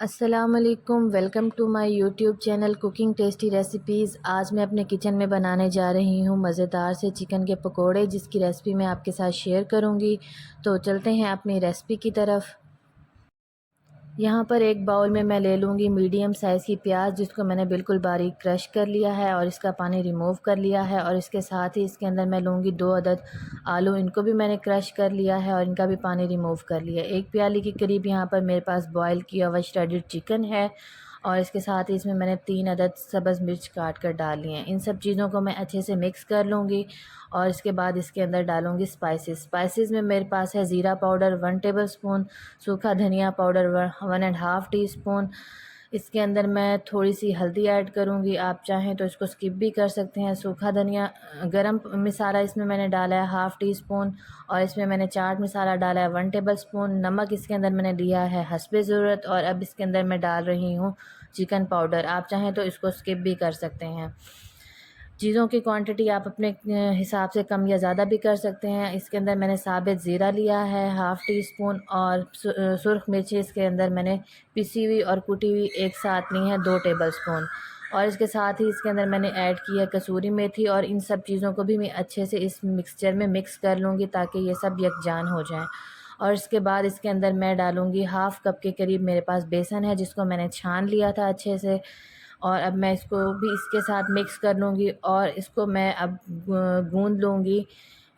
अस्सलामुअलैकुम, welcome to my YouTube channel cooking tasty recipes. आज मैं अपने किचन में बनाने जा रही हूँ मज़ेदार से चिकन के पकोड़े, जिसकी रेसिपी मैं आपके साथ शेयर करूँगी। तो चलते हैं अपनी रेसिपी की तरफ। यहाँ पर एक बाउल में मैं ले लूँगी मीडियम साइज़ की प्याज, जिसको मैंने बिल्कुल बारीक क्रश कर लिया है और इसका पानी रिमूव कर लिया है। और इसके साथ ही इसके अंदर मैं लूँगी 2 अदद आलू, इनको भी मैंने क्रश कर लिया है और इनका भी पानी रिमूव कर लिया। 1 प्याली के करीब यहाँ पर मेरे पास बॉयल किया हुआ श्रेडेड चिकन है और इसके साथ ही इसमें मैंने 3 अदद सब्ज़ मिर्च काट कर डाल लिए हैं। इन सब चीज़ों को मैं अच्छे से मिक्स कर लूँगी और इसके बाद इसके अंदर डालूँगी स्पाइसेस में मेरे पास है ज़ीरा पाउडर 1 टेबलस्पून, सूखा धनिया पाउडर 1.5 टीस्पून। इसके अंदर मैं थोड़ी सी हल्दी ऐड करूँगी, आप चाहें तो इसको स्किप भी कर सकते हैं। सूखा धनिया गरम मसाला इसमें मैंने डाला है 1/2 टीस्पून और इसमें मैंने चाट मसाला डाला है 1 टेबलस्पून। नमक इसके अंदर मैंने लिया है हस्बे ज़रूरत और अब इसके अंदर मैं डाल रही हूँ चिकन पाउडर, आप चाहें तो इसको स्किप भी कर सकते हैं। चीज़ों की क्वांटिटी आप अपने हिसाब से कम या ज़्यादा भी कर सकते हैं। इसके अंदर मैंने साबित ज़ीरा लिया है 1/2 टीस्पून और सुर्ख मिर्ची इसके अंदर मैंने पिसी हुई और कुटी हुई एक साथ ली है 2 टेबलस्पून। और इसके साथ ही इसके अंदर मैंने ऐड की है कसूरी मेथी और इन सब चीज़ों को भी मैं अच्छे से इस मिक्सचर में मिक्स कर लूँगी ताकि ये सब यकजान हो जाएँ। और इसके बाद इसके अंदर मैं डालूँगी 1/2 कप के करीब मेरे पास बेसन है, जिसको मैंने छान लिया था अच्छे से। और अब मैं इसको भी इसके साथ मिक्स कर लूँगी और इसको मैं अब गूँद लूँगी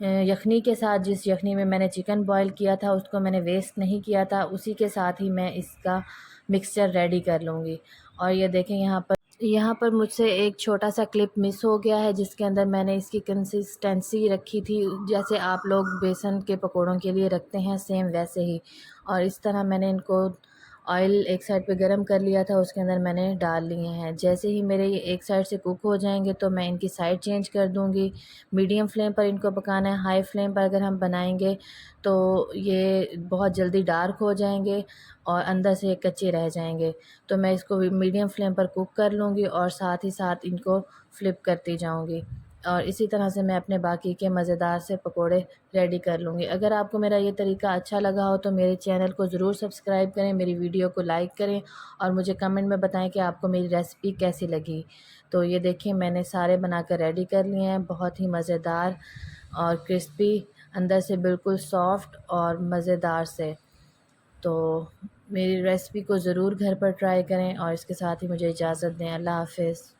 यखनी के साथ। जिस यखनी में मैंने चिकन बॉयल किया था उसको मैंने वेस्ट नहीं किया था, उसी के साथ ही मैं इसका मिक्सचर रेडी कर लूँगी। और ये देखें यहाँ पर मुझसे एक छोटा सा क्लिप मिस हो गया है, जिसके अंदर मैंने इसकी कंसिस्टेंसी रखी थी जैसे आप लोग बेसन के पकोड़ों के लिए रखते हैं, सेम वैसे ही। और इस तरह मैंने इनको ऑयल एक साइड पे गरम कर लिया था, उसके अंदर मैंने डाल लिए हैं। जैसे ही मेरे ये एक साइड से कुक हो जाएंगे तो मैं इनकी साइड चेंज कर दूंगी। मीडियम फ्लेम पर इनको पकाना है, हाई फ्लेम पर अगर हम बनाएंगे तो ये बहुत जल्दी डार्क हो जाएंगे और अंदर से कच्चे रह जाएंगे। तो मैं इसको मीडियम फ्लेम पर कुक कर लूँगी और साथ ही साथ इनको फ्लिप करती जाऊँगी और इसी तरह से मैं अपने बाकी के मज़ेदार से पकोड़े रेडी कर लूँगी। अगर आपको मेरा ये तरीका अच्छा लगा हो तो मेरे चैनल को ज़रूर सब्सक्राइब करें, मेरी वीडियो को लाइक करें और मुझे कमेंट में बताएं कि आपको मेरी रेसिपी कैसी लगी। तो ये देखिए मैंने सारे बनाकर रेडी कर लिए हैं, बहुत ही मज़ेदार और क्रिस्पी, अंदर से बिल्कुल सॉफ्ट और मज़ेदार से। तो मेरी रेसिपी को ज़रूर घर पर ट्राई करें और इसके साथ ही मुझे इजाज़त दें। अल्लाह हाफ़िज़।